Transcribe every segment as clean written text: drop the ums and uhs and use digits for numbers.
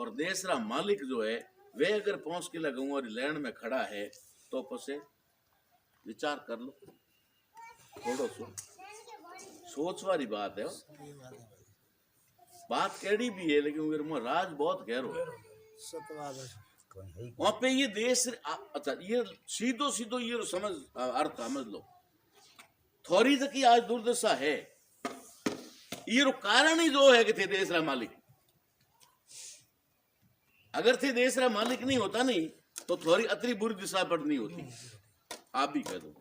और देश रा मालिक जो है वे अगर 5 किला गेहूं वाली लैंड में खड़ा है तो पसे विचार कर लो, थोड़ो सो सोच वाली बात है। बात केड़ी भी है लेकिन वो राज बहुत गहरो है। वहां पे ये देश अच्छा ये सीधो सीधो ये समझ अर्थ समझ लो, थोड़ी तक आज दुर्दशा है ये कारण ही जो है कि थे देश रा मालिक। अगर थे देश रा मालिक नहीं होता नहीं तो थोड़ी अतरी बुरी दिशा पर नहीं होती, आप भी कह दो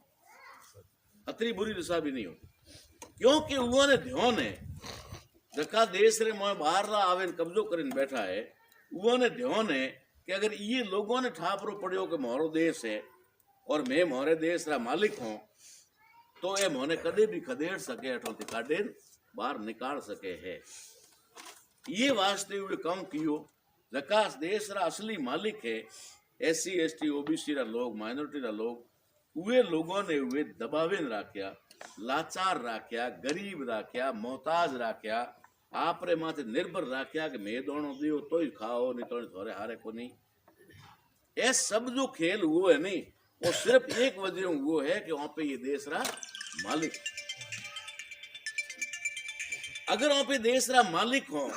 अतरी बुरी दिशा भी नहीं होती, क्योंकि उन्होंने ध्यान है जका देश रे मोह बाहर रा आवे कब्जो करीने बैठा है, उन्होंने ध्यान है कि अगर ये लोगों ने ठापरो पड़ियो कि मोरो देश है और मैं मोरे देश रा मालिक हूं तो ये मोने कदे भी खदेड़ सके अठो थी काटे बाहर निकाल सके है। ये वास्ते वे काम कियो जका देश रा असली मालिक है SC ST OBC रा लोग माइनॉरिटी रा लोग वे लोगों ने वे दबावे राख्या, लाचार राख्या, गरीब राख्या, मोहताज राख्या, आपरे माथे निर्भर राख्या कि मैं दोनों दियो तो ही खाओ नहीं तो थोड़े हारे को नहीं। ये सब जो खेल हुआ है नहीं वो सिर्फ एक वजह वो है कि वहां पे ये देश रा मालिक, अगर वहां पे देश रा मालिक हो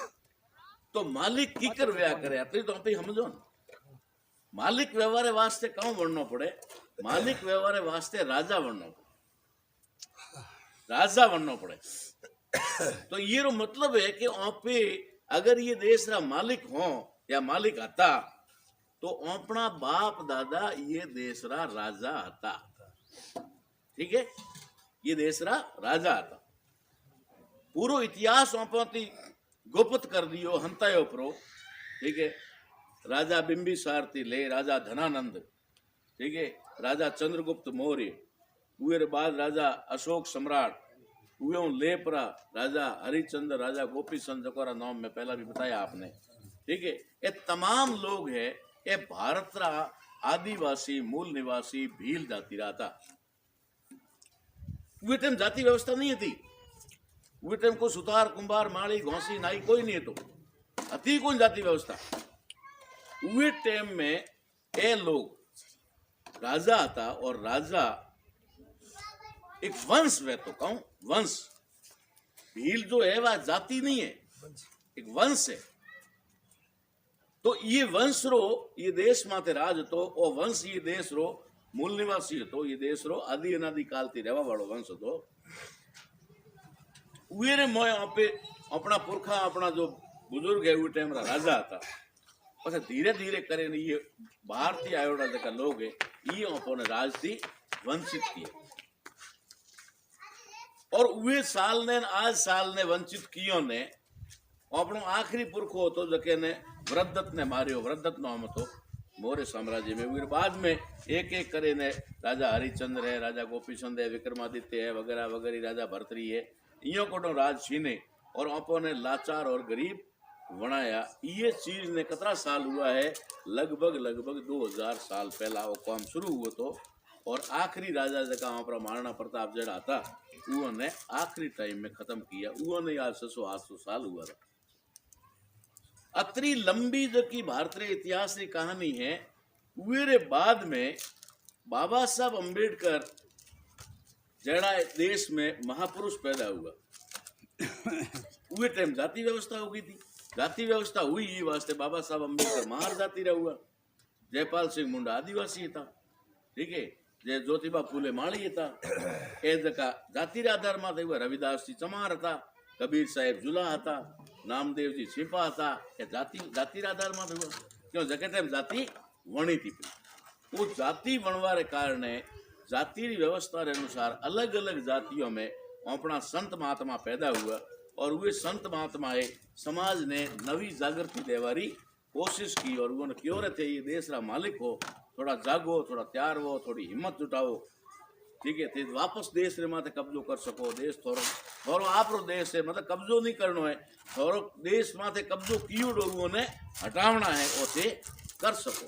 तो मालिक की कर व्या करे तो वहां पे समझो ना, मालिक व्यवहार वास्ते कौन बनना पड़े, मालिक व्यवहार वास्ते राजा बनना पड़े, राजा बनना पड़े। तो ये रो मतलब है कि वहां पे अगर ये देश रा मालिक हो या मालिक हता तो अपना बाप दादा ये देश रा राजा हता, ठीक है, ये देश रा राजा हता। पूरो इतिहास वहां गुप्त कर दियो हंतायो परो, ठीक है, राजा बिंबिसार थी ले राजा धनानंद, ठीक है, राजा चंद्रगुप्त मौर्य, उर बाद राजा अशोक सम्राट, लेपरा राजा हरिचंद्र, राजा गोपी चंद जकोरा नाम में पहला भी बताया आपने, ठीक है। ये तमाम लोग है ये भारत रा आदिवासी मूल निवासी भील जाति रहा था। वे टाइम जाति व्यवस्था नहीं थी, वे टाइम को सुतार कुंभार माली घोसी नाई कोई नहीं तो अति कौन जाति व्यवस्था। वे टाइम में ये लोग राजा था और राजा एक वंश वे तो कहूं वंश, भील जो है वह जाति नहीं है, एक वंश है। तो ये वंश रो ये देश माते राज तो ओ वंश ये देश रो मूल निवासी तो ये देश रो आदि अनादि काल थी रहवा वालो वंश तो उरे मोय पे अपना पुरखा अपना जो बुजुर्ग है वो टाइम रा राजा था। પછી ધીરે ધીરે કરીને ये बाहर थी आयोड़ा जका लोग है ये अपने राज थी वंचित किए और वे साल ने आज साल ने वंचित कियो ने अपनो आखिरी पुरखो तो जके ने वृद्धत ने मारियो, वृद्धत नाम तो मौर्य साम्राज्य में। फिर बाद में एक एक करे ने राजा हरिचंद्र है, राजा गोपीचंद है, विक्रमादित्य है वगैरह वगैरह, राजा भरतरी है, इो कोटो राज छीने और अपने लाचार और गरीब बनाया। ये चीज ने कितना साल हुआ है, लगभग 2000 साल पहला वो काम शुरू हुआ तो और आखिरी राजा जका वहां महाराणा प्रताप जड़ा था उन्होंने आखिरी टाइम में खत्म किया, उन्होंने आज 600-800 साल हुआ था। अतरी लंबी जकी भारतीय इतिहास की कहानी है। वे बाद में बाबा साहब अम्बेडकर जड़ा देश में महापुरुष पैदा हुआ वे टाइम जाति व्यवस्था हो गई थी, जाति व्यवस्था हुई ये वास्ते बाबा साहब अम्बेडकर महार जाति रहा हुआ, जयपाल सिंह मुंडा आदिवासी था, ठीक है, जय ज्योतिबा फूले माड़ी था ए जका जाति आधार में हुआ, रविदास जी चमार था, कबीर साहेब जुला था, नामदेव जी छिपा था, ए जाति आधार में हुआ क्यों जके टाइम जाति वणी थी। वो जाति वणवारे कारण जाति व्यवस्था के अनुसार अलग अलग जातियों में अपना संत महात्मा पैदा हुआ और वे संत महात्माए समाज ने नवी जागृति देवारी कोशिश की और उन्होंने क्यों रहे थे ये देश रा मालिक हो, थोड़ा जागो, थोड़ा तैयार हो, थोड़ी हिम्मत जुटाओ, ठीक है, वापस देश रे माथे कब्जो कर सको। देश थोड़ो आप रो देश है, मतलब कब्जो नहीं करनो है, थोड़ो देश माथे कब्जो कियो लोगों ने हटावना है ओसे कर सको।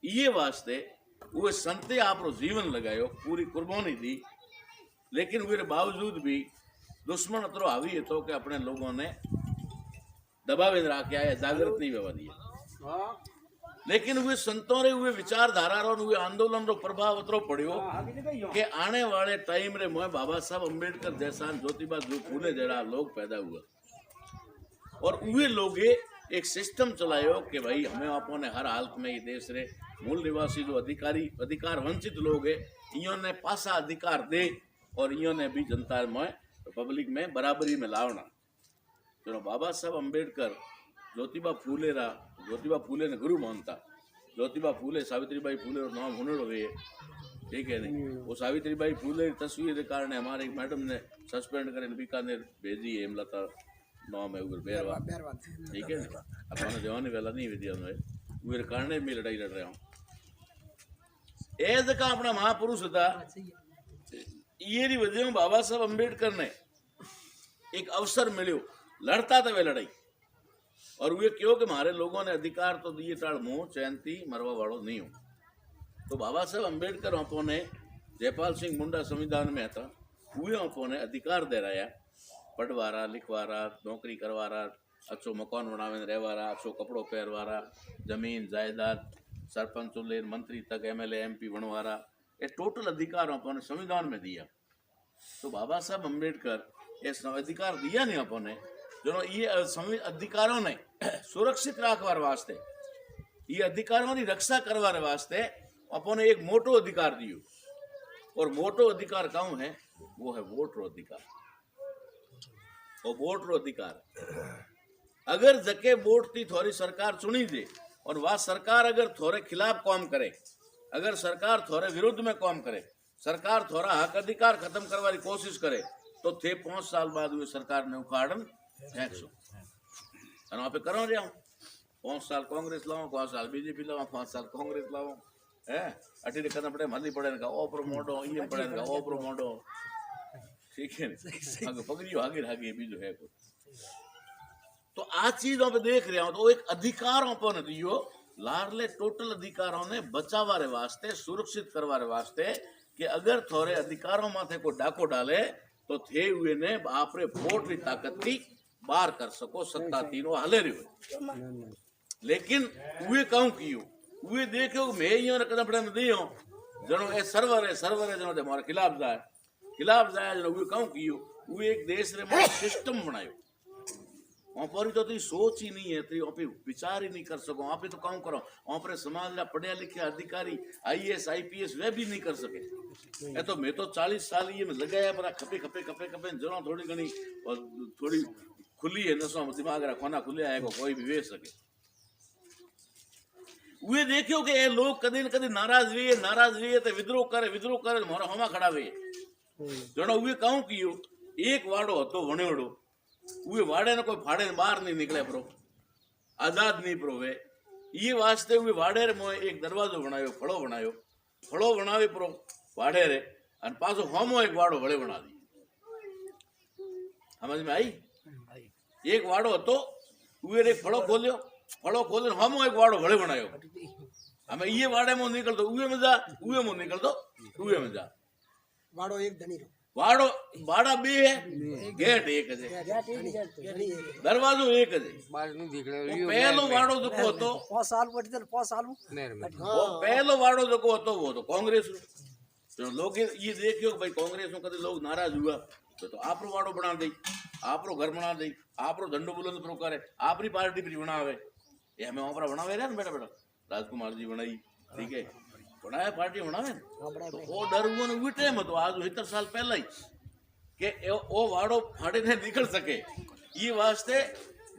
ये वास्ते वो संते आप रो जीवन लगायो, पूरी कुर्बानी दी, लेकिन वे बावजूद भी दुश्मन अतरो हावी तो कि अपने लोगों ने दबावे राखे आया जागृत नहीं व्यवा दिया। लेकिन वे संतों रे वे विचारधारा रो वे आंदोलन रो प्रभाव अतरो पड़ियो कि आने वाले टाइम रे मोए बाबा साहब अम्बेडकर जैसा ज्योतिबा फूले जड़ा लोग पैदा हुआ और वे लोग एक सिस्टम चलायो कि भाई हमें आपो ने हर हालत में ये देश रे मूल निवासी जो अधिकार वंचित लोग है इन्होंने पासा अधिकार दे और इन्होंने भी जनता में पब्लिक में बराबरी में लावना। जो बाबा साहब अम्बेडकर ज्योतिबा फूले ने गुरु मानता। ज्योतिबा फूले सावित्रीबाई फूले और नाम हुनर हुए, ठीक है नहीं। वो सावित्रीबाई फूले की तस्वीर के कारण हमारे एक मैडम ने सस्पेंड करे बीकानेर भेजी है हेमलता नाम है उगर बेरवा, ठीक है ना। अपने जवानी वाला नहीं विद्या में उगर कारण में लड़ाई लड़ रहा हूँ। ए जगह अपना महापुरुष था ये वजह में बाबा साहब अम्बेडकर ने एक अवसर मिलो लड़ता था वे लड़ाई और वे क्यों कि हमारे लोगों ने अधिकार तो दिए टाड़ मुंह चैनती मरवा वालों नहीं हो। तो बाबा साहब अम्बेडकर आपो ने जयपाल सिंह मुंडा संविधान में था हुए आपो ने अधिकार दे रहा पढ़वारा लिखवारा नौकरी करवारा अच्छो मकान बनावे रहवारा अच्छो कपड़ो पहरवारा जमीन जायदाद सरपंच ले मंत्री तक MLA MP बनवारा ये टोटल अधिकार आपने संविधान में दिया। तो बाबा साहब अम्बेडकर ये अधिकार दिया नहीं आपने जो ये अधिकारों ने सुरक्षित रखवार वास्ते ये अधिकारों की रक्षा करवाने वास्ते अपने एक मोटो अधिकार दियो और मोटो अधिकार कौन है वो है वोट रो अधिकार। और वोट रो अधिकार अगर जके वोट थी थोड़ी सरकार चुनी दे और वह सरकार अगर थोड़े खिलाफ काम करे अगर सरकार थोड़े विरुद्ध में काम करे सरकार थोड़ा हक अधिकार खत्म करने की कोशिश करे तो थे 5 साल बाद हुए सरकार ने उखाड़न फेंक सो वहां पे करो रहा 5 साल कांग्रेस लाओ 5 साल बीजेपी लाओ 5 साल कांग्रेस लाओ है अटी कदम पड़े मल्ली पड़े का ओ प्रोमोटो ये पड़े का ओ प्रोमोटो, ठीक है आगे पकड़ियो आगे आगे भी जो है तो आज चीजों पे देख रहा हूं तो एक अधिकारों पर दियो लारले टोटल अधिकारों ने बचावारे वास्ते सुरक्षित करवारे वास्ते कि अगर थोड़े अधिकारों माथे को डाको डाले तो थे हुए ने आपरे वोट की ताकत थी बाहर कर सको सत्ता तीनों हले रही। लेकिन वे कहूं कियो वे देखो मैं यो कदम पड़े दियो जनो ए सर्वर है जनो हमारे खिलाफ जाए जनो वे कहूं कियो वे एक देश रे सिस्टम बनायो वहां पर तो ती सोच ही नहीं है ती वहां पे विचार ही नहीं कर सको वहां पे तो काम करो वहां पर समाज ला पढ़े लिखे अधिकारी IAS IPS वे भी नहीं कर सके। ए तो मैं तो 40 साल ये में लगाया पर खपे जनो थोड़ी घनी थोड़ी खुली है नसो दिमाग रा कोना खुले आए को कोई भी वे सके। वे देखियो कि ये लोग कदी न कदी नाराज हुए तो विद्रोह करे मोरा होमा खड़ा हुए जनो वे कहूं कियो एक वाड़ो हतो वणेड़ो वे वाड़े ने कोई फाड़े बाहर नहीं निकले प्रो आजाद नहीं प्रो वे ये वास्ते वे वाड़े रे मोए एक दरवाजो बनायो फड़ो बनावे प्रो वाड़े रे अन पाछो होमो एक वाड़ो वड़े बना दी समझ में आई। एक वाड़ो हतो वे रे फड़ो खोलियो होमो एक वाड़ो वड़े बनायो हमें ये वाड़े में निकल दो उवे में जा वाड़ो एक धनी वाड़ो वाड़ा बे है गेट एक है दरवाजो एक है पहलो वाड़ो देखो तो 5 साल वो पहलो वाड़ो देखो तो वो तो कांग्रेस तो लोग ये देखियो भाई कांग्रेस में कदे लोग नाराज हुआ तो आपरो वाड़ो बना दे आपरो घर बना दे आपरो झंडो बुलंद प्रो करे आपरी पार्टी भी बनावे ये हमें ओपरा बनावे रे बेटा राजकुमार जी बनाई, ठीक है बनाया पार्टी बनावे तो वो डर हुआ उस टाइम तो आज 70 साल पहला ही के वो वाड़ो फाड़े ने निकल सके ये वास्ते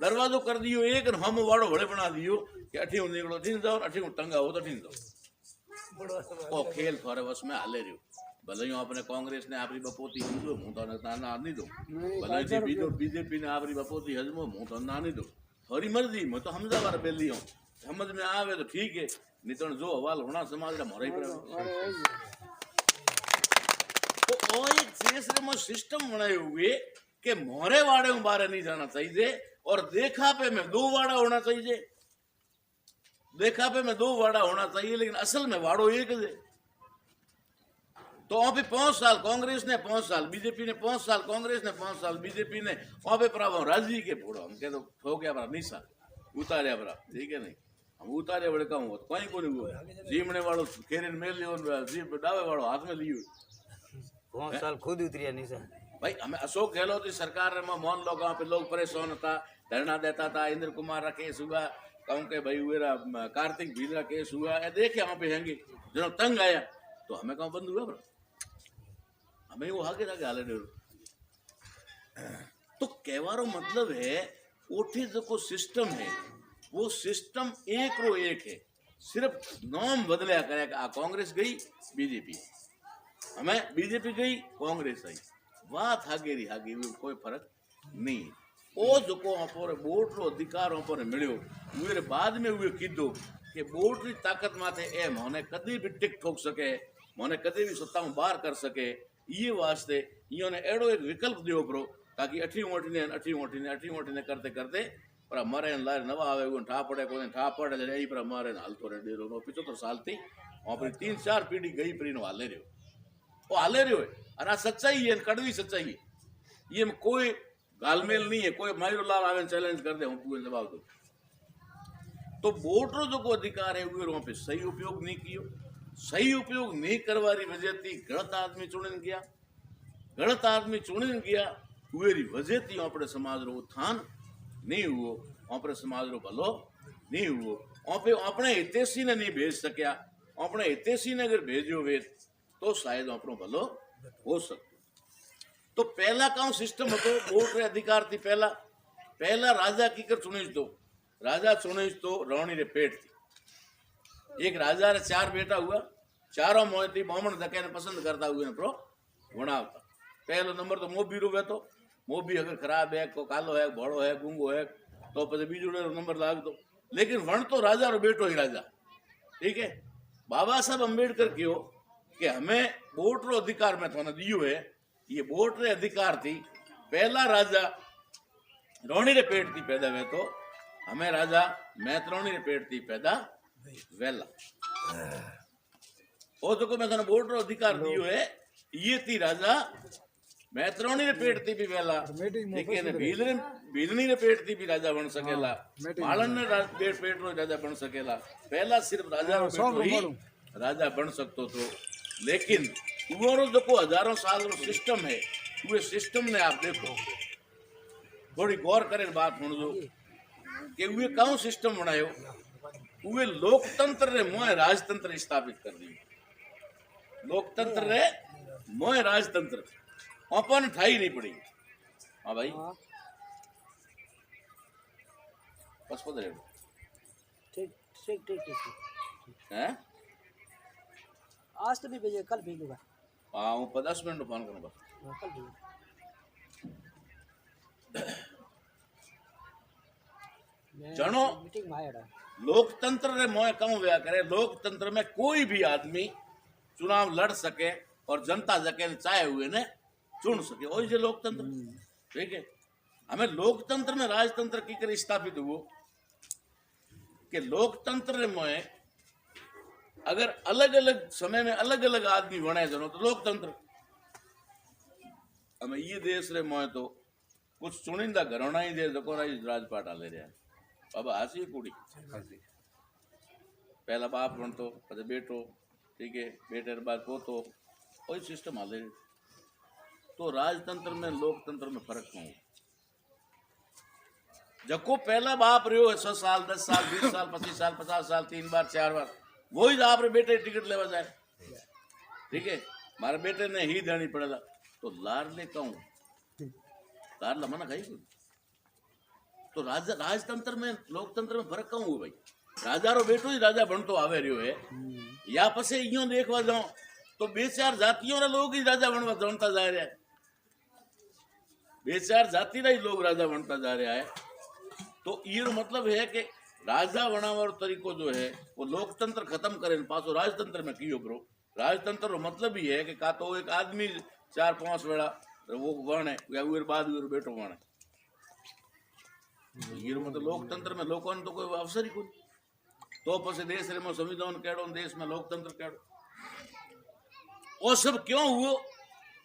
दरवाजो कर दियो एक हम वाड़ो भले बना दियो कि अठी निकलो अठी जाओ अठी टंगा हो तो अठी जाओ ओ खेल थोड़े बस में हाले रहो भले ही आपने कांग्रेस ने आपरी बपोती हजमो हूं तो ना नहीं दो भले ही बीजेपी ने आपरी बपोती हजमो हूं तो ना नहीं दो थोड़ी मर्जी मैं तो हमजा बार बेली हूं समझ में आवे तो ठीक है नहीं तो जो हवाल होना समाज रा मोरे पर तो ओ एक देश में सिस्टम बनाए हुए कि मोरे वाड़े में बाहर नहीं जाना चाहिए और देखापे में 2 वाड़ा होना चाहिए देखापे में 2 वाड़ा होना चाहिए लेकिन असल में वाड़ो एक है तो वहाँ पे 5 साल कांग्रेस ने 5 साल बीजेपी ने 5 साल कांग्रेस ने 5 साल बीजेपी ने वहाँ पे पर राजी के फोड़ो हम कह तो हो गया पर निशा उतारे पर ठीक है नहीं हम उतारे बड़े कम हो कोई को नहीं हुआ जीमने वालों खेरे मेल लियो जीप डावे वालों हाथ में लियो 5 साल खुद उतरिया निशा भाई हमें अशोक गहलोत की सरकार में मोहन लोग वहाँ पे लोग परेशान था धरना देता था इंद्र कुमार का केस हुआ कहूँ के भाई हुआ कार्तिक भील का केस हुआ देखे वहाँ पे हैंगे जो तंग आया तो हमें कहाँ बंद हुआ पर हमें वो आगे जाके हाले तो कहवारो मतलब है ओठी जो सिस्टम है वो सिस्टम एक रो एक है सिर्फ नाम बदलिया करे आ कांग्रेस गई बीजेपी हमें बीजेपी गई कांग्रेस आई बात हागेरी हागी कोई फर्क नहीं ओ जो अपोरे वोट रो अधिकार अपोरे मिलियो उरे बाद में उहे कीधो कि वोट री ताकत माथे ए मोने कदी भी टिक ठोक सके मोने कदी भी सत्ता में बाहर कर सके ये वास्ते इन्होंने एड़ो एक विकल्प दियो परो ताकि अठी ओठीने करते करते पर हमारे लारे नवा आवे वो ठा पड़े कोने ठा पड़े यही पर हमारे हालतो रे डेरो नो 75 साल थी और फिर 3-4 पीढ़ी गई पर नो हाले रहो वो हाले रहो है और आ सच्चाई है कड़वी सच्चाई है ये में कोई गालमेल नहीं है कोई मायरो लाल आवे चैलेंज कर दे हूं पूरे जवाब दो तो वोट रो जो को अधिकार है वो वहां पे सही उपयोग नहीं कियो सही उपयोग नहीं करवारी वजह थी गलत आदमी चुनन गया उरी वजह थी अपने समाज रो उत्थान नहीं हुओ अपने समाज रो भलो नहीं हुओ अपने हितेशी ने नहीं भेज सकिया अपने हितेशी ने अगर भेजो वे तो शायद अपनो भलो हो सकतो तो पहला काम सिस्टम હતો वोट रे अधिकार थी पहला राजा कीकर चुनीज तो राजा चुनीज तो रानी रे पेट थी एक राजा रे 4 बेटा हुआ चारों मोहती बामण धके ने पसंद करता हुए प्रो वणावता पहलो नंबर तो मोबी रो तो मोबी अगर खराब है को कालो है भोड़ो है गुंगो है तो પછી બીજો नंबर लाग दो लेकिन वण तो राजा रो बेटो ही राजा ठीक है बाबा साहब अंबेडकर कहो कि हमें वोट रो अधिकार में थोड़ा दियो है ये वोट रे अधिकार थी पहला राजा रोणी रे पेट थी पैदा हुए तो हमें राजा मैत्रोणी रे पेट थी पैदा वेला ओ तो को मैं थाने वोट रो अधिकार दियो है ये थी राजा मैत्रोणी रे पेट थी भी वेला ठीक है ने भीलनी रे पेट थी भी राजा बन सकेला मालन ने पेट रो राजा बन सकेला पहला सिर्फ राजा रो बेटो ही राजा बन सकतो तो लेकिन उरो जो को हजारों साल रो सिस्टम है वो सिस्टम ने आप देखो थोड़ी गौर करे बात सुन दो कि वे कौन सिस्टम बनायो वे लोकतंत्र रे मोह राजतंत्र स्थापित कर दी लोकतंत्र रे मोह राजतंत्र अपन ठाई नहीं पड़ी हाँ भाई बस पता है ठीक हैं आज तो भी भेजिए कल भेजूंगा हाँ वो 10 मिनट फोन करूँगा कल भेजूंगा जनो मीटिंग में आया लोकतंत्र रे मोह कम व्या करे लोकतंत्र में कोई भी आदमी चुनाव लड़ सके और जनता जके चाहे हुए ने चुन सके वही जो लोकतंत्र ठीक है हमें लोकतंत्र में राजतंत्र की कर स्थापित हुआ कि लोकतंत्र रे मोह अगर अलग अलग समय में अलग अलग आदमी बने जनो तो लोकतंत्र हमें ये देश रे मोह तो कुछ चुनिंदा घराना ही दे जको राजपाट ले रहा है बाबा हासी कुड़ी पहला बाप बनतो પછી बेटो ठीक है बेटे बाद पोतो कोई सिस्टम हाले तो राजतंत्र में लोकतंत्र में फर्क क्यों जको पहला बाप रहो 6 साल 10 साल 20 साल 25 साल 50 साल 3 बार 4 बार वही तो आप बेटे टिकट लेवा जाए ठीक है मारे बेटे ने ही देनी पड़ेगा तो लारले कहूं लारला मना खाई तो राजतंत्र में लोकतंत्र में फर्क कहूं भाई राजा रो बेटो ही राजा बनतो आवे रह्यो है या पसे इयो देखवा जाओ तो 2-4 जातियों रे लोग ही राजा बनवा जानता जा रहा है 2-4 जाति रे लोग राजा बनता जा रहा है तो ये मतलब है कि राजा बनावर तरीको जो है वो लोकतंत्र खत्म करे पासो राजतंत्र में कियो ब्रो राजतंत्र रो मतलब ही है कि का तो एक आदमी 4-5 वेला वो वणे या उर बाद उर बेटो वणे ये मतलब लोकतंत्र में लोगों ने तो कोई अवसर ही कोई तो पछे देश रे में संविधान केड़ो देश में लोकतंत्र केड़ो वो सब क्यों हुआ?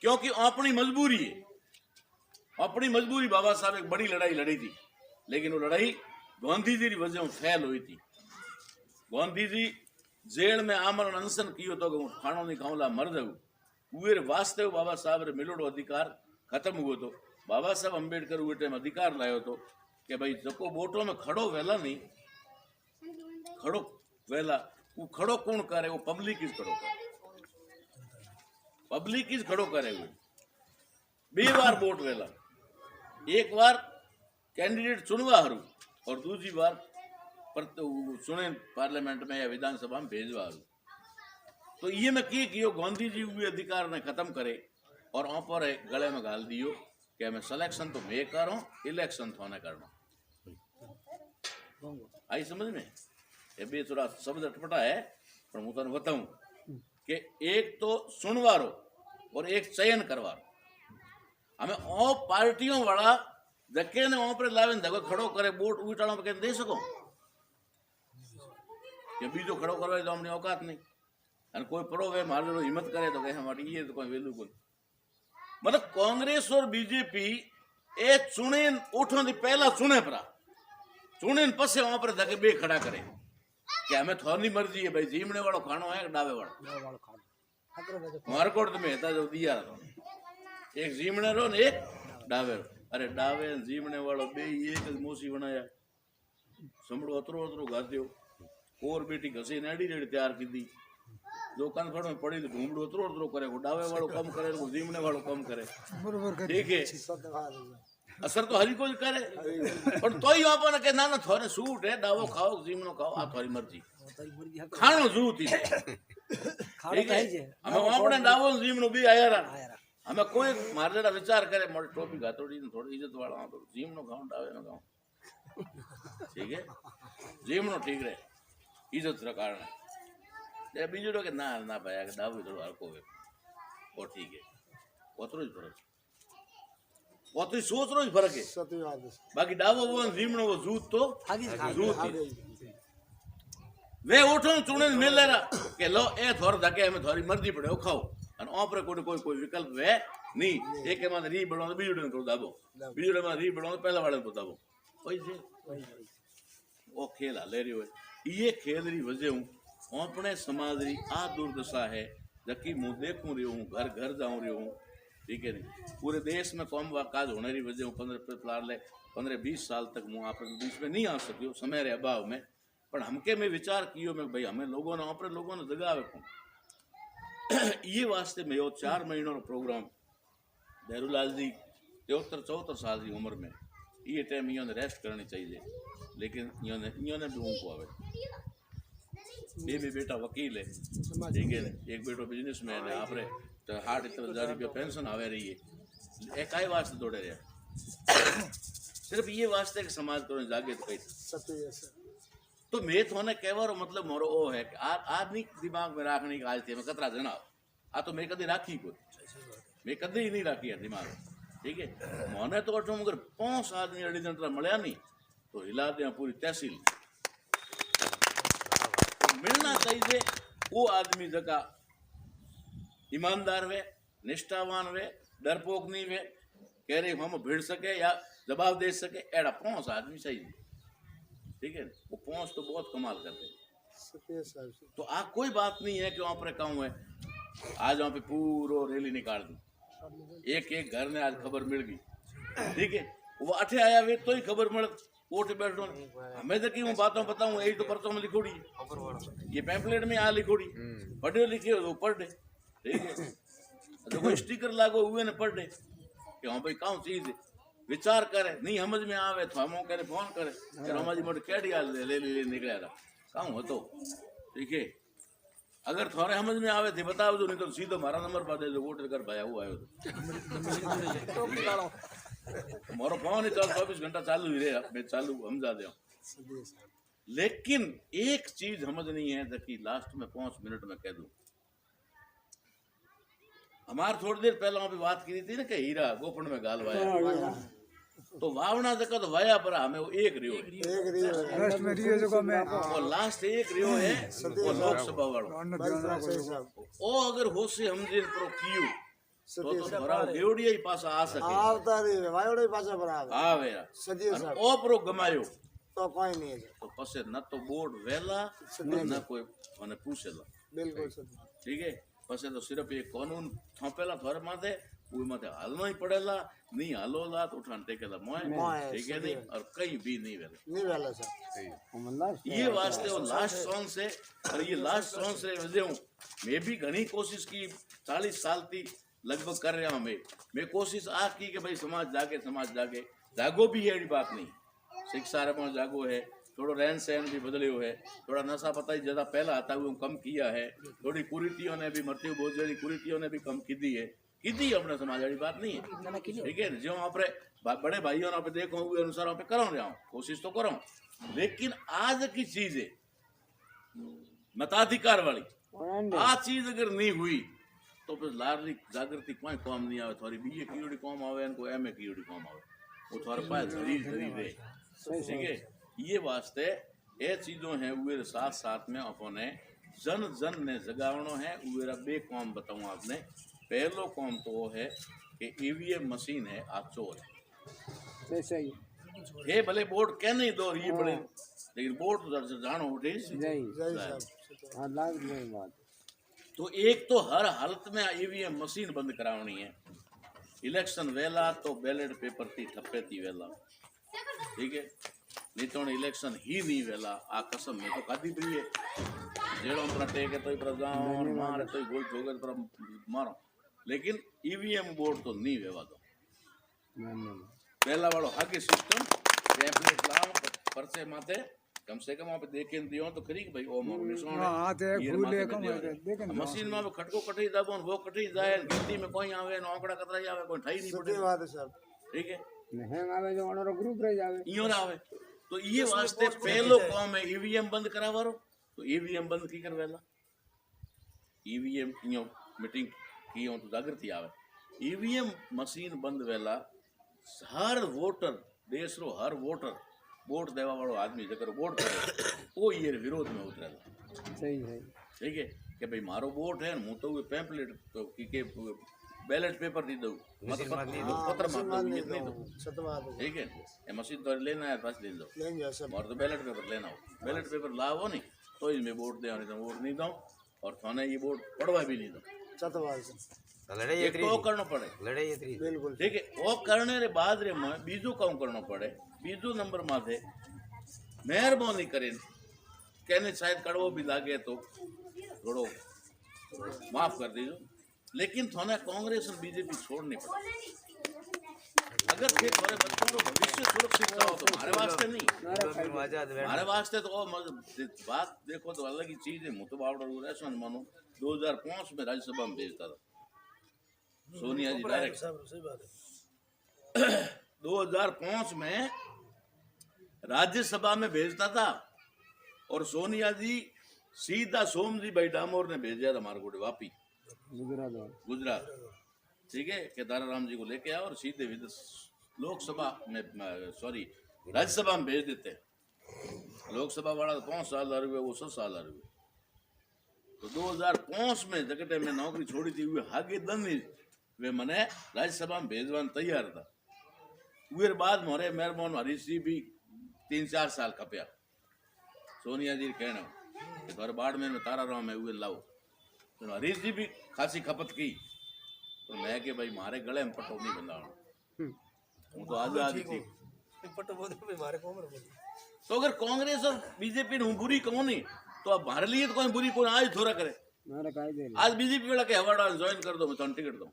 क्योंकि अपनी मजबूरी है, अपनी मजबूरी। बाबा साहब एक बड़ी लड़ाई लड़ी थी, लेकिन वो लड़ाई गांधी जी की वजह फेल हुई थी। गांधी जी जेल में आमरण अनशन कियो तो खाणो नहीं खाऊला मर जाऊ, उहे वास्ते बाबा साहब रे मिलोड़ो अधिकार खत्म हुओ तो बाबा साहब अंबेडकर उहे टाइम अधिकार लायो तो कि भाई जको बोटो में खड़ो वेला नहीं, खड़ो वेला वो खड़ो कौन करे? वो पब्लिक ही खड़ो करे, पब्लिक ही खड़ो करे। हुए बे बार वोट वेला, एक बार कैंडिडेट चुनवा हरू और दूसरी बार पर तो सुने पार्लियामेंट में या विधानसभा में भेजवा हरू। तो ये में कियो गांधी जी हुए अधिकार ने खत्म करे और पर गले में गाल दियो कि मैं सिलेक्शन तो मैं करूं, इलेक्शन थोने करना। आई समझ में? ये भी थोड़ा शब्द अटपटा है, पर मैं तुम बताऊं कि एक तो सुनवारो और एक चयन करवारो। हमें ओ पार्टियों वाला धक्के ने वहां पर लावे धक्को खड़ो करे वोट उठाना पे दे सको कि बीजो खड़ो करवा तो हमने औकात नहीं। और कोई पड़ो वे मार लो हिम्मत करे तो कहे हमारी ये तो कोई वैल्यू कोई। मतलब कांग्रेस और बीजेपी ए चुने उठो दी पहला चुने परा चुने पसे वहां पर धक्के बे खड़ा करे कि हमें थोड़ी मर्जी है भाई जीमने वालों खानो है डावे वालों। मारकोट में था जो दिया एक जीमने रो ने एक डावे। अरे डावे जीमने वालों बे एक मोसी बनाया समड़ो अतरो अतरो गाद्यो और बेटी घसी नेड़ी रेड़ी तैयार की दी जो कनफड़ में पड़ी तो ढूंढो अतरो अतरो करे वो डावे वालों कम करे वो जीमने वालों कम करे। ठीक है असर तो हरी को करे पर तो ही वहां पर के ना ना थोड़े सूट है डावो खाओ जीमनो खाओ आ थोड़ी मर्जी खानो जरूरत ही ठीक है। हमें वहां पर डावो जीमनो भी आया रहा हमें कोई मार जरा विचार करे मोटे टोपी घातोड़ी थोड़ी इज्जत वाला वहां पर जीमनो खाओ डावे ना खाओ ठीक है जीमनो ठीक रहे इज्जत रा कारण है। बीजो के ना ना भाई डावो थोड़ो हल्को है वो ठीक है ओतरो ही फर्क वो तो सोच रो ही फर्क है बाकी डावो वो जीमनो वो जूत तो जूत वे उठो चुने मिल ले रहा के लो ए थोड़ा धके हमें थोड़ी मर्जी पड़े वो खाओ और ओपरे कोई विकल्प वे नहीं एक के मां री बड़ो बीजो ने को दाबो बीजो में री बड़ो पहला वाले को दाबो ओई जे वो खेल ले रही है ये खेल री वजह हूं अपने समाज री आ दुर्दशा है जबकि मु देखूं रही हूं घर घर जाऊं रही हूं ठीक है नहीं पूरे देश में कौम काज होने की वजह 15-20 साल तक मुँह आप बीच में नहीं आ सकियो समय रे अभाव में पर हमके में विचार कियो मैं भाई हमें लोगों ने अपने लोगों ने जगावे को ये वास्ते में यो 4 महीनों प्रोग्राम देरूलाल जी 73-74 साल की उम्र में ये टाइम इन्होंने रेस्ट करनी चाहिए लेकिन इन्होंने भी उनको आवे ये बेटा वकील है ठीक है एक बेटो बिजनेसमैन है आपरे तो 60,000 रुपया पेंशन आवे रही है एक आई वास्ते दौड़े रहे सिर्फ ये वास्ते कि समाज को जागे तो कही तो मैं थोने कहवारो मतलब मोरो ओ है कि आदमी दिमाग में रखने की आज थे मैं कतरा जनाब आ तो मैं कदी राखी को मैं कदी ही नहीं राखी है दिमाग ठीक है मोने तो अठो मगर 5 आदमी अड़ी जंतरा मळ्या नहीं तो हिला दे पूरी तहसील मिलना चाहिए वो आदमी जका ईमानदार वे निष्ठावान वे डरपोक नहीं वे कह रहे हम भिड़ सके या जवाब दे सके एड़ा 5 आदमी चाहिए ठीक है वो 5 तो बहुत कमाल करते तो आ कोई बात नहीं है कि वहां पर कहूँ है आज वहां पे पूरो रैली निकाल दूं एक एक घर ने आज खबर मिल गई ठीक है वो अठे आया वे तो ही खबर मिल कोर्ट बैठो हमें तो क्यों बातों बताऊं यही तो पर्चों में लिखोड़ी ये पैम्पलेट में आ लिखोड़ी पढ़े लिखे हो तो पढ़ दे ठीक है जो कोई स्टिकर लागो हुए ने पढ़ दे कि हाँ भाई कौन चीज है विचार करे नहीं समझ में आवे तो हम करे फोन करे कि हमारी मोटे कैडी ले निकला था कौन हो तो ठीक है अगर थोड़े समझ में आवे थे बताओ जो नहीं तो सीधो हमारा नंबर पा दे जो वोट कर भाई वो आयो तो मोरो फोन ही 24 घंटा चालू ही रहे मैं चालू समझा दे लेकिन एक चीज समझ नहीं है कि लास्ट में 5 मिनट में कह दूं हमार थोड़ी देर पहले वहां पे बात की थी ना कि हीरा गोपन में गालवाया तो वावना जका तो वाया पर हमें वो एक रियो है। एक रियो है लास्ट में रियो जो में वो लास्ट एक रियो है वो लोकसभा वालों अन्न देवना सही साहब ओ अगर होसे हमजे प्रो कियो तो सती थोड़ा देवड़िया ही पासा आ सके आवता रही वायोड़े पाछा पर आवे आवे यार सदी और साहब ओ प्रो गमायो तो कोई नहीं है तो पसे न तो बोर्ड वेला न कोई मने पूछेला बिल्कुल सती ठीक है पसे तो सिर्फ एक कानून थोपेला थोड़े माथे उई माथे हालना ही पड़ेला नहीं हालोला तो उठान टेकेला मोए मोए, ठीक है नहीं और कहीं भी नहीं वेला नहीं वाला साहब ये वास्ते वो लास्ट सॉन्ग से और ये लास्ट सॉन्ग से वजह हूँ मैं भी घनी कोशिश की 40 साल थी लगभग कर रहा हूँ मैं कोशिश आ की कि भाई समाज जागे जागो भी है बात नहीं शिक्षा रे जागो है थोड़ा रहन सहन भी बदलियो है थोड़ा नशा पता ही ज्यादा पहला आता हुआ कम किया है थोड़ी कुरीतियों ने भी मृत्यु भोज जड़ी कुरीतियों ने भी कम की है अपने समाज वाली बात नहीं है ठीक है जो अपने बड़े भाइयों ने देखो हुए अनुसार आप करो रहा हूँ कोशिश तो करो लेकिन आज की चीज है मताधिकार वाली आ चीज अगर नहीं हुई तो फिर लाडली जागृति कोई काम नहीं आवे थोड़ी बीए कीड़ी काम आवे को एमए कीड़ी काम आवे वो थोड़ा पास धरी रहे ठीक है ये वास्ते ये चीजों हैं वे साथ साथ में अपने जन जन ने जगावनो है वे बे काम बताऊं आपने पहलो काम तो वो है कि ईवीएम मशीन है आ चोर है सही हे भले वोट कह नहीं दो ये बड़े लेकिन वोट जानो उठे जय साहब हाँ लाग नहीं बात तो एक तो हर हालत में ईवीएम मशीन बंद करावनी है इलेक्शन वेला तो बैलेट पेपर थी ठप्पे थी वेला ठीक है नहीं तो इलेक्शन ही नहीं वेला आ कसम में तो खाधी पी है जेड़ो पर टेके तो पर जाओ मारे तो गोल ठोकर पर मारो लेकिन ईवीएम बोर्ड तो नहीं वेवा दो पहला वालों हाके सिस्टम टेम्पलेट लाओ परसे माथे कम से कम आप देखे दियो तो खरी भाई ओ मोर निशान हां ते भूले कम देखे मशीन में खटको कटई दबो वो कटई जाए गिनती में कोई आवे न आंकड़ा कतराई आवे कोई ठाई नहीं सती पड़े बात है साहब ठीक है नहीं आवे जो ओनरो ग्रुप रह जावे इयो ना आवे तो ये वास्ते पहलो काम है ईवीएम बंद करावारो तो ईवीएम बंद की करवेला ईवीएम इयो मीटिंग की तो जागृति आवे ईवीएम मशीन बंद वेला हर वोटर देश रो हर वोटर वोट देवा वालो आदमी जकर वोट करे वो ये विरोध में उतरेला सही है ठीक है कि भाई मारो वोट है मु तो पैम्पलेट तो के बैलेट पेपर दी दऊं पत्र मार दो नहीं दो सत बात है ठीक है ये मशीन तो लेना है पास ले दो लेंगे सब और तो बैलेट पेपर लेना हो बैलेट पेपर लाओ नहीं तो इसमें वोट दे नहीं तो वोट नहीं दो और थाने ये वोट पड़वा भी नहीं दो सत बात है लड़ाई एक तो करना पड़े लड़ाई इतनी बिल्कुल ठीक है वो करने रे बाद रे में बीजो काम करना पड़े बीजो नंबर माथे मेहरबानी करें कहने शायद कड़वो भी लागे तो थोड़ो माफ कर दीजो लेकिन थाने कांग्रेस और बीजेपी छोड़नी पड़े अगर फिर थोड़े बच्चों को भविष्य सुरक्षित हो तो हमारे वास्ते नहीं आजाद हमारे वास्ते तो बात देखो तो अलग ही चीज है मुतबावड़ ऐसा मानो 2005 में राज्यसभा में भेजता था सोनिया जी डायरेक्ट 2005 में राज्यसभा में भेजता था और सोनिया जी सीधा सोम जी भाई डामोर ने भेजा था हमारे को वापी गुजरात ठीक है कि दाराराम जी को लेके आओ और सीधे लोकसभा में सॉरी राज्यसभा में भेज देते लोकसभा वाला 5 साल हुए वो 7 साल हुए तो 2005 में जगटे में नौकरी छोड़ी थी वे हागे दन वे मने राज्यसभा में भेजवान तैयार था वे बाद मोरे मेहरबान हरीश जी भी 3-4 साल खपया सोनिया जी कहना कि घर बाड़मेर में ताराराम है वे लाओ तो हरीश जी भी खासी खपत की तो मैं कि भाई मारे गले में पट्टो नहीं बंधाना हूँ तो आजाद थी तो अगर कांग्रेस और बीजेपी ने बुरी कहूँ नहीं तो अब हमारे लिए तो कोई बुरी कोई आज थोड़ा करे आज बीजेपी वाला के हवाड़ा ज्वाइन कर दो मैं टिकट दो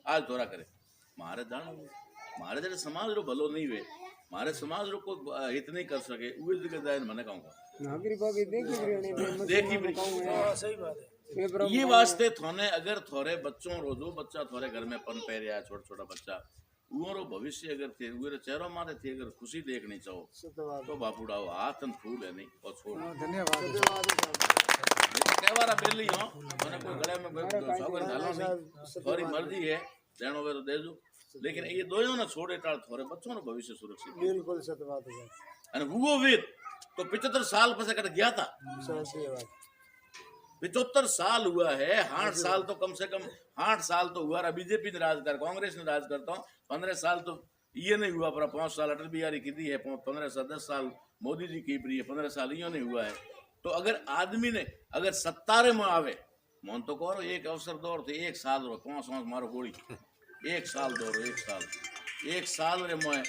आज थोड़ा करे मारे जानो मारे जैसे समाज रो भलो नहीं हुए मारे समाज रो को हित नहीं कर सके वो जगह जाए मने कहूँगा देखी ये वास्ते थोने अगर थोड़े बच्चों रोजो बच्चा थोड़े घर में पन पे रहा छोटा छोटा बच्चा वो भविष्य अगर थे वो चेहरों मारे थी अगर खुशी देखनी चाहो तो बापूड़ा हाथ फूल है नहीं और छोड़ धन्यवाद कहवारा बेली हो मैंने कोई गले में सौगन डालो नहीं थोड़ी मर्जी है देनो वे तो दे दो लेकिन ये दोनों ने छोड़े टाल थोड़े बच्चों ने भविष्य सुरक्षित बिल्कुल सत्य बात है साहब, અને वो वेद तो 75 साल પછી कट गया था। सही बात 75 साल हुआ है, 8 साल तो कम से कम 8 साल तो हुआ। बीजेपी ने राज कर, कांग्रेस ने राज करता हूँ 15 साल तो ये नहीं हुआ, पर 5 साल अटल बिहारी की दी है, 15 साल 10 साल मोदी जी की प्रिय, 15 साल यो नहीं हुआ है। तो अगर आदमी ने अगर सत्तारे में आवे मन तो करो एक अवसर दौर तो 1 साल रो 5 मारो गोली 1 साल दौरो 1 साल रे मोए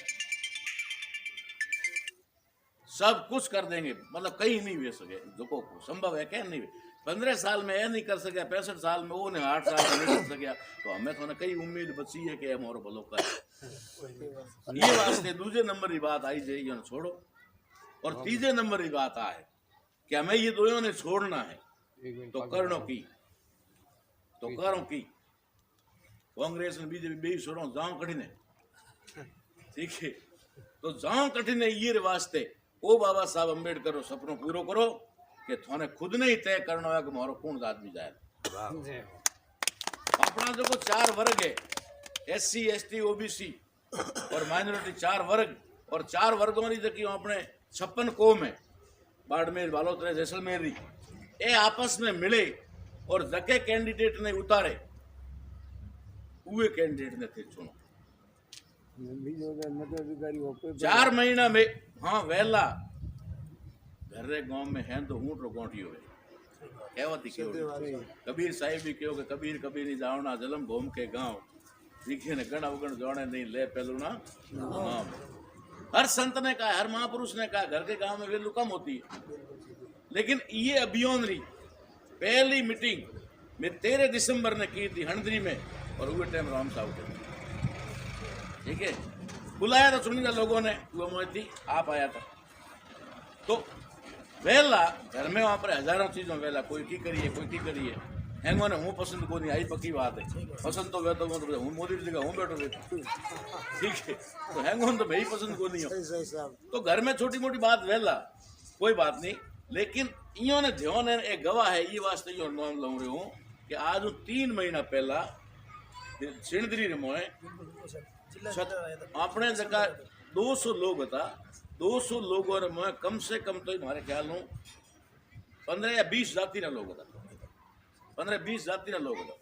सब कुछ कर देंगे, मतलब कहीं नहीं वे सके जो को संभव है क्या नहीं। 15 साल में यह नहीं कर सका, 65 साल में वो नहीं, 8 साल में नहीं कर सका, तो हमें तो कई उम्मीद बची है कि हमारो भलो कर। ये वास्ते दूसरे नंबर की बात आई जाए छोड़ो, और तीसरे नंबर की बात आए कि हमें ये दोनों ने छोड़ना है तो करो की, तो करो की। कांग्रेस ने बीजेपी बे छोड़ो जाओ कठिन है, ठीक है, तो जाओ कठिन है। ये वास्ते ओ बाबा साहब अम्बेडकर रो सपनो पूरो करो कि थाने खुद ने ही तय करना है कि मारो कौन आदमी जाए। अपना जो 4 वर्ग है SC ST OBC और माइनॉरिटी 4 वर्ग, और 4 वर्गों की जो अपने 56 कौम है, बाड़मेर बालोतरा जैसलमेर री, ये आपस में मिले और जके कैंडिडेट ने उतारे उवे कैंडिडेट ने थे चुनो। બીજો કે મતાધિકારી હોય 4 महीना में हाँ वेला घरे गांव में है तो ऊँट रो गोंटियो है कहवती क्यों कबीर साहिब भी क्यों कि कबीर कबीर ही जावना जलम घूम के गांव दिखे ने गण उगण जोड़े नहीं ले पहलू ना नाम। हर संत ने कहा, हर महापुरुष ने कहा घर के गांव में वेलू कम होती है, लेकिन ये अभियान री पहली मीटिंग में 13 दिसंबर ने की थी हंडरी में, और वो टाइम राम साहब थे, ठीक है, बुलाया था चुनिंदा लोगों ने, वो मोदी आप आया था। तो वेला घर में वहां पर हजारों चीजों वेला कोई की करिए हैंगो ने हूँ पसंद को नहीं आई, पक्की बात है, पसंद तो वे तो हूँ मोदी जी का हूँ बैठो वे, ठीक है, तो हैंगो तो भाई पसंद को नहीं हो। सही साहब, तो घर में छोटी मोटी बात वेला कोई बात नहीं, लेकिन इन्हों ने ध्यान एक गवाह है ये वास्ते यो नाम लूं रही हूँ कि आज 3 महीना पहला सिंदरी रे मोए अपने जगह 200 लोग था, 200 लोगों में कम से कम तो हमारे ख्याल में 15 या 20 जाति ना लोग था, 15-20 जाति ना लोग था।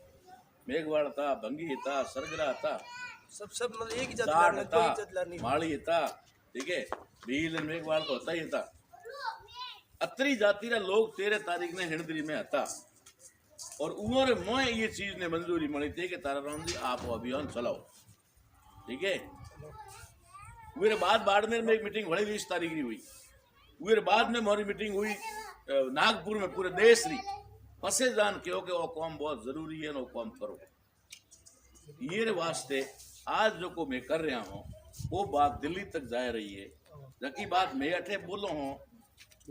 मेघवाड़ था, भंगी था, सरगरा था, सब मतलब एक ही जाट था, माली था, ठीक है, भील मेघवाड़ तो होता ही था। अतरी जाति रा लोग 13 तारीख ने हिंदरी में था, और उन्होंने मोए ये चीज ने मंजूरी मिली थी कि ताराराम जी आप वो अभियान चलाओ, ठीक है। उसके बाद बाड़मेर में एक मीटिंग बड़ी 20 तारीख की हुई, उसके बाद में हमारी मीटिंग हुई नागपुर में पूरे देश री, फसे जान के हो कि वो काम बहुत जरूरी है, वो काम करो। ये वास्ते आज जो को मैं कर रहा हूँ वो बात दिल्ली तक जा रही है, जबकि बात मैं अठे बोलो हूँ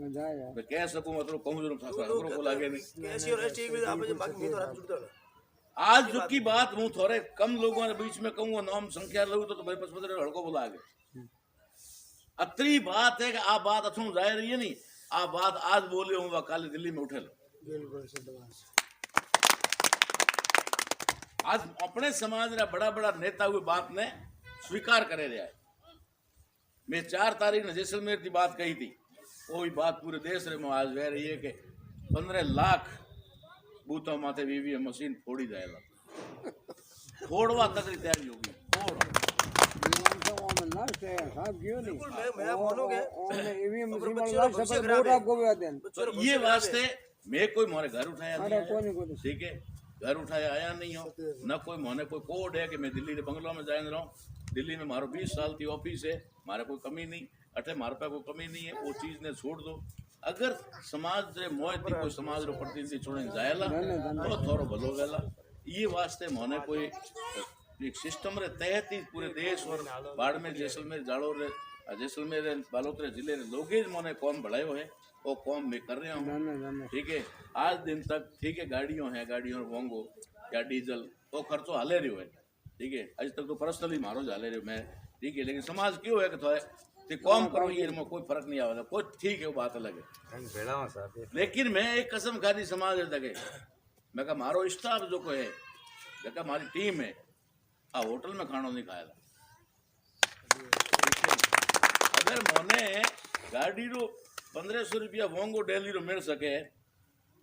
मैं कह सकूँ, मतलब कहूँ जरूर था को लागे नहीं। आज जो की बात हूँ थोड़े कम लोगों ने बीच में कहूँगा, नाम संख्या लूँ तो भाई 55 लड़को बोला आगे। अतरी बात है कि आप बात अथू जा रही है नहीं, आप बात आज बोले हूँ काले दिल्ली में उठे लो। आज अपने समाज रा बड़ा बड़ा नेता हुए बात ने स्वीकार करे रहा है। मैं 4 तारीख ने जैसलमेर की बात कही थी, वो भी बात पूरे देश रे में आज रह रही है कि 15 लाख बूथों माथे ईवीएम मशीन फोड़ी जाएगा, फोड़वा तक की तैयारी होगी, तो ये वास्ते मैं कोई मोरे घर उठाया नहीं, ठीक है, घर उठाया आया नहीं हो, न कोई मोने कोई कोड है कि मैं दिल्ली के बंगलों में जाए रहा हूँ। दिल्ली में मारो 20 साल की ऑफिस है, मारे कोई कमी नहीं, अठे मारे पे कोई कमी नहीं है, वो चीज ने छोड़ दो। अगर समाज रे मोए थी कोई समाज रो प्रतिनिधि छोड़े जाएला तो थोड़ो भलो वेला। ये वास्ते मोने कोई एक सिस्टम रे तहत ही पूरे देश और बाड़मेर जैसलमेर जालोर जैसलमेर बालोतरा जिले रे लोगे मोने कौम बढ़ायो है, वो कौम में कर रहा हूँ, ठीक है। आज दिन तक ठीक है गाड़ियों है, गाड़ियों होंगो या डीजल वो खर्चो हाले रही है, ठीक है, आज तक तो पर्सनली मारो हाले रही मैं, ठीक है, लेकिन समाज क्यों है कि थोड़े कौम करो ये में कोई फर्क नहीं आवा, कोई ठीक है वो बात अलग है। लेकिन मैं एक कसम खादी समाज लगे, मैं कहा मारो स्टाफ जो को है, जगह हमारी टीम है, आ होटल में खाणो नहीं खाएला। अगर मोने गाड़ी रो 1500 रुपया वोंगो डेली रो मिल सके,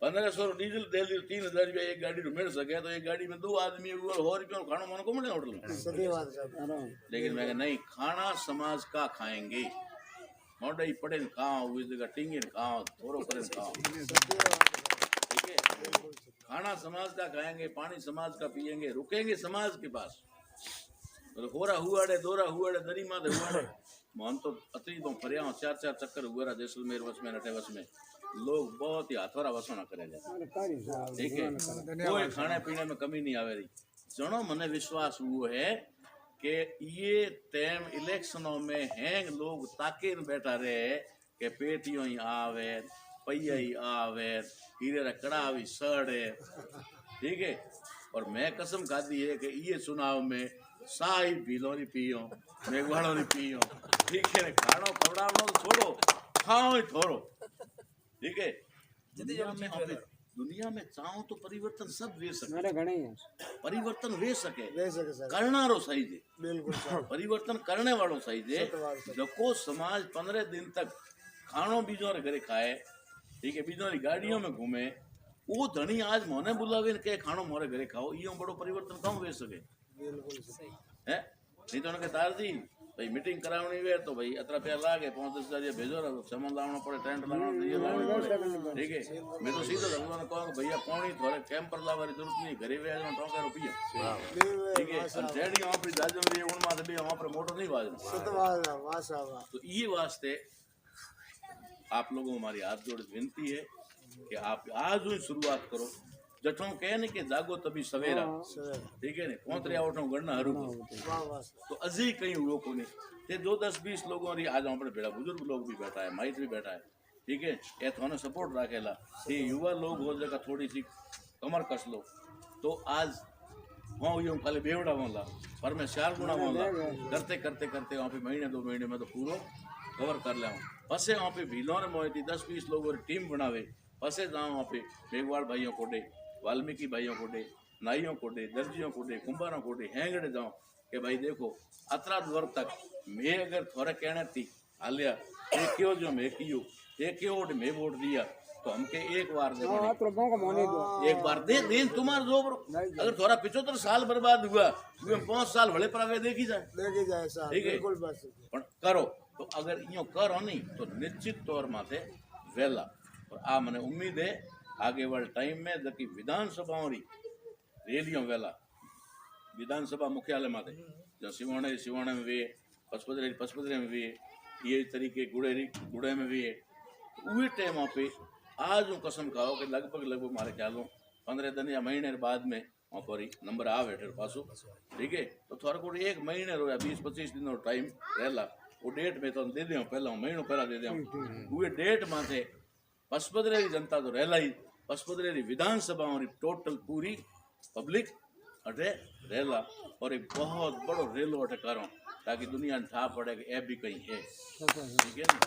1500 डीजल डेली 3000 रुपया एक गाड़ी रो मिल सके, तो एक गाड़ी में 2 आदमी 100 रुपया खाणो मन को मिले होटल में। सही बात है साहब। लेकिन मैं कहा नहीं, खाना समाज का खाएंगे, मोडई पड़े खाओ, उस जगह टिंगे खाओ, थोड़ो करे खाओ, सही बात है। ठीक है। खाना समाज का खाएंगे, पानी समाज का पिएंगे, रुकेंगे समाज के पास। तो होरा हुआड़े दोरा हुआड़े दरी माते हुआड़े मोहन तो अतरी तो फरिया 4-4 चक्कर हुआ जैसलमेर वस में नटे वस में लोग बहुत ही हाथोरा वसोना करेंगे, ठीक है। कोई खाने पीने में कमी नहीं आवे रही। जनो मने विश्वास वो है कि ये टाइम इलेक्शनों में हैंग लोग ताके बैठा रहे कि पेटियों ही आवे, पहिया ही आवे, हीरे रा कड़ा भी सड़े, ठीक है। और मैं कसम खाती है कि ये चुनाव में साई पीलो नहीं पियो, मेघवाड़ो नहीं पियो, ठीक है। खानो खवड़ावनो तो छोड़ो, खाओ ही थोड़ो, ठीक है। दुनिया में चाहो तो परिवर्तन सब वे सके, मेरे घणे हैं परिवर्तन वे सके, ले सके सर। करना रो सही दे, बिल्कुल साहब। परिवर्तन करने वालों सही दे। सत्य बात है। जको समाज 15 दिन तक खानो बीजों रे घरे खाए, ठीक है, बीजों री गाड़ियों में घूमे, वो धनी आज मोने बुलावे ने के खानो मोरे घरे खाओ, यो बड़ो परिवर्तन कम वे सके बिल्कुल सही है। नहीं तो उनके तार दी भाई मीटिंग करावनी वे तो भाई अतरा पे लागे 5-10 हजार भेजो रा, सामान लावना पड़े, टेंट लगाना दिए लावना पड़े, ठीक है। मैं तो सीधो धरवा ने कहूं भैया पानी थोड़े कैंपर लावारी जरूरत नहीं, घरे वे आज टोका रुपया, ठीक है। और जेडी वहां पे जाजम रे उन माथे भी वहां पर मोटर नहीं बाजना। सत्य बात है। वाह साहब। तो ये वास्ते आप लोगों को हमारी हाथ जोड़ विनती है कि आप आज ही शुरुआत करो। जठों कहे ने कि जागो तभी सवेरा, ठीक है ने पोंतरे उठो गणना हरू। वाह वाह साहब। तो अजी कहीं हुओ को नहीं ते 2-10-20 लोगों री आज अपने बेड़ा बुजुर्ग लोग भी बैठा है, माइट भी बैठा है, ठीक है। ये थोने सपोर्ट राखेला, ये युवा लोग हो जगह थोड़ी सी कमर कस लो तो आज वहाँ यूँ खाली बेवड़ा वाला पर मैं 4 गुना वाला करते करते करते वहाँ पे महीने 2 महीने में तो पूरा कवर कर ले। पसे वहाँ पे भीलों मोटी 10-20 लोगों की टीम बनावे, पसे जाओ वहाँ पे मेघवाड़ भाइयों को डे, वाल्मीकि भाइयों को डे, नाइयों को डे, दर्जियों को डे, कुंभारों को डे, हैंगड़े जाओ कि भाई देखो अतरा वर्ग तक मैं अगर थोड़ा कहना थी हालिया एक क्यों जो मैं कियो एक क्यों वोट मैं वोट दिया तो हमके एक बार दे हाँ तो लोगों को मोने दो एक बार दे दिन तुम्हारा जो अगर थोड़ा 75 साल बर्बाद हुआ 5 साल भले पर देखी जाए, लेके जाए साहब। ठीक है। बिल्कुल बस पण करो तो अगर यो करो नहीं तो निश्चित तौर माथे वेला। और आ मने उम्मीद है आगे वाले टाइम में जबकि विधानसभाओं री रैलियों वेला विधानसभा मुख्यालय माथे जो सिवाणे में भी पचपदरे में भी ये तरीके गुड़े में भी है उहे टाइम पे आज हूँ कसम खाओ कि लगभग मारे ख्याल 15 दिन या महीने बाद में वहाँ पर ही नंबर आवे ठेर पासो, ठीक है। तो थोड़ा को 1 महीने रो या 20-25 दिन रो टाइम रहेला वो डेट में तो दे दे पहला महीनों पहला दे दे वो डेट माथे पचपदरे की जनता तो रहला ही पचपदरे की विधानसभाओं री टोटल पूरी पब्लिक अटे रहला और एक बहुत बड़ो रेलो अटे करो ताकि दुनिया ने ठा पड़े कि ए भी कहीं है, ठीक है ना।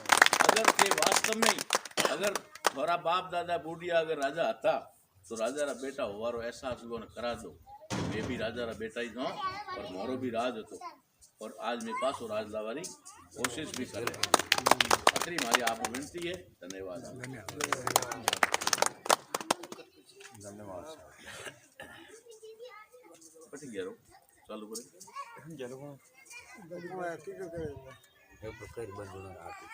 अगर के वास्तव में अगर थोड़ा बाप दादा बूढ़िया अगर राजा था तो राजा रा बेटा होवारो एहसास हुआ करा दो मैं भी राजा रा बेटा ही था और मोरो भी राज હતો और आज मेरे पास राज लावारी कोशिश भी करे। अतरी हमारी आपको विनती है। धन्यवाद। पटी गया चालू करे बिल्कुल। हकीकत है। एक कर बंद होना आती